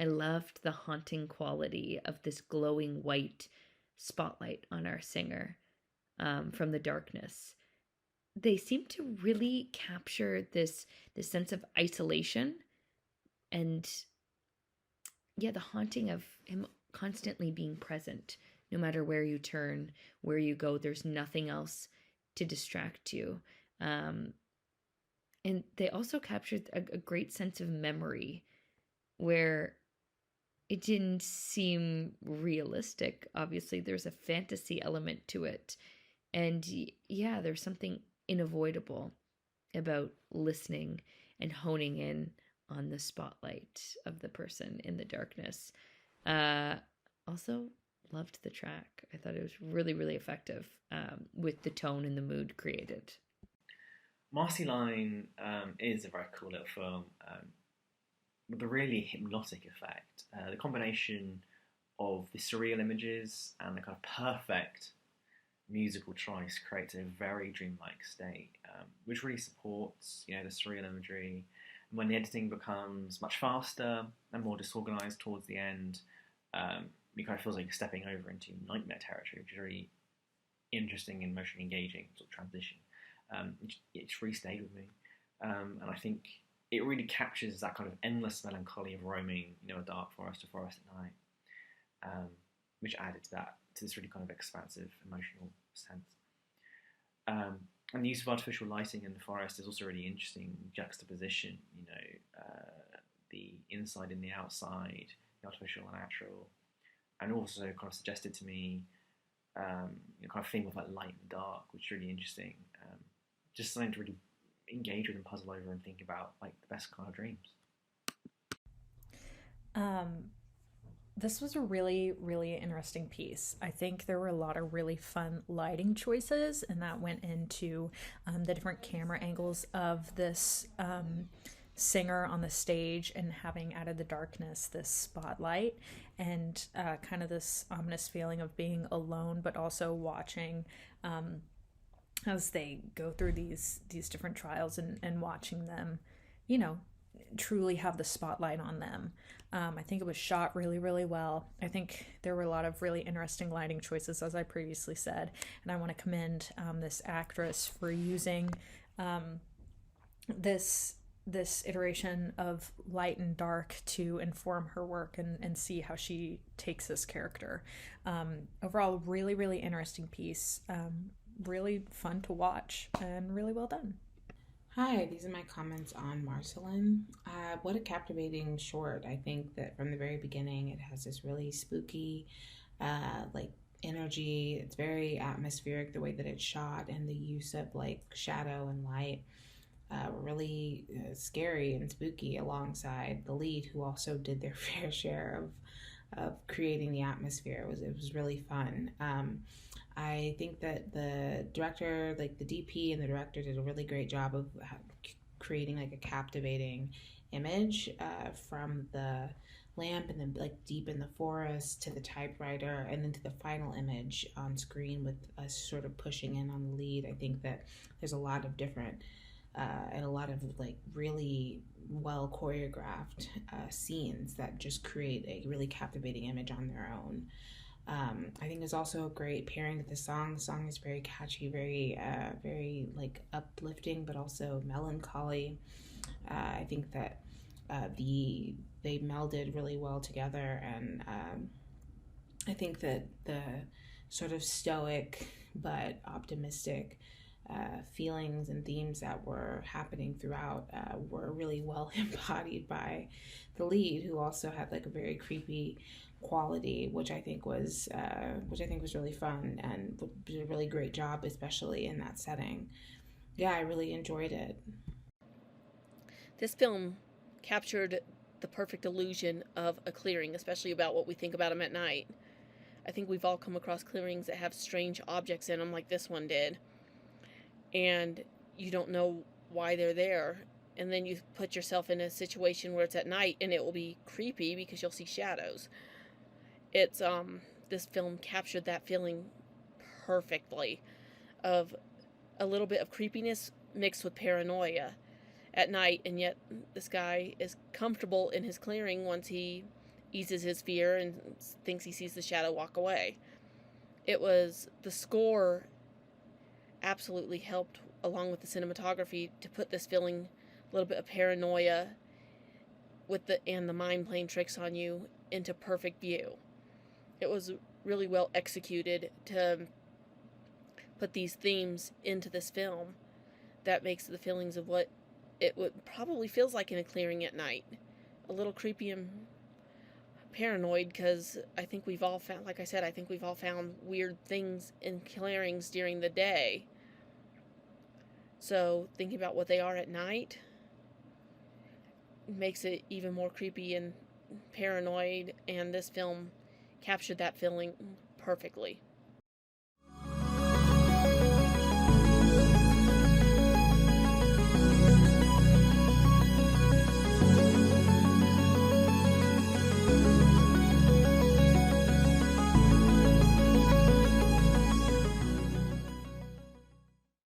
I loved the haunting quality of this glowing white spotlight on our singer from the darkness. They seem to really capture this sense of isolation and yeah, the haunting of him constantly being present. No matter where you turn, where you go, there's nothing else to distract you. Um, and they also captured a great sense of memory where it didn't seem realistic. Obviously, there's a fantasy element to it. And yeah, there's something unavoidable about listening and honing in on the spotlight of the person in the darkness. Uh, Also, loved the track. I thought it was really, really effective with the tone and the mood created. Marcyline is a very cool little film with a really hypnotic effect. The combination of the surreal images and the kind of perfect musical choice creates a very dreamlike state, which really supports, the surreal imagery. And when the editing becomes much faster and more disorganized towards the end, it kind of feels like you're stepping over into nightmare territory, which is really interesting and emotionally engaging sort of transition. It's really stayed with me, and I think it really captures that kind of endless melancholy of roaming, a dark forest to forest at night, which added to this really kind of expansive emotional sense. And the use of artificial lighting in the forest is also really interesting juxtaposition. The inside and the outside, the artificial and natural, and also kind of suggested to me, kind of theme of like light and dark, which is really interesting. Just something to really engage with and puzzle over and think about, like the best kind of dreams. Um, this was a really, really interesting piece. I think there were a lot of really fun lighting choices, and that went into the different camera angles of this singer on the stage and having added the darkness, this spotlight, and kind of this ominous feeling of being alone, but also watching as they go through these different trials and watching them, you know, truly have the spotlight on them. I think it was shot really, really well. I think there were a lot of really interesting lighting choices, as I previously said, and I want to commend this actress for using this iteration of light and dark to inform her work and see how she takes this character. Overall, really, really interesting piece. Really fun to watch and really well done. Hi, these are my comments on Marceline. What a captivating short. I think that from the very beginning, it has this really spooky, like energy. It's very atmospheric, the way that it's shot, and the use of like shadow and light. Really scary and spooky alongside the lead, who also did their fair share of creating the atmosphere. It was really fun. I think that the director, like the DP and the director, did a really great job of creating like a captivating image from the lamp and then like deep in the forest to the typewriter and then to the final image on screen with us sort of pushing in on the lead. I think that there's a lot of different and a lot of like really well choreographed scenes that just create a really captivating image on their own. I think it's also a great pairing with the song. The song is very catchy, very like uplifting, but also melancholy. I think that they melded really well together, and I think that the sort of stoic but optimistic feelings and themes that were happening throughout were really well embodied by the lead, who also had like a very creepy quality, which I think was really fun and did a really great job, especially in that setting. Yeah, I really enjoyed it. This film captured the perfect illusion of a clearing, especially about what we think about them at night. I think we've all come across clearings that have strange objects in them, like this one did, and you don't know why they're there. And then you put yourself in a situation where it's at night, and it will be creepy because you'll see shadows. It's this film captured that feeling perfectly, of a little bit of creepiness mixed with paranoia at night, and yet this guy is comfortable in his clearing once he eases his fear and thinks he sees the shadow walk away. It was the score absolutely helped, along with the cinematography, to put this feeling a little bit of paranoia and the mind playing tricks on you into perfect view. It was really well executed to put these themes into this film that makes the feelings of what it would probably feels like in a clearing at night a little creepy and paranoid, because I think we've all found, like I said, I think we've all found weird things in clearings during the day. So thinking about what they are at night makes it even more creepy and paranoid, and this film captured that feeling perfectly.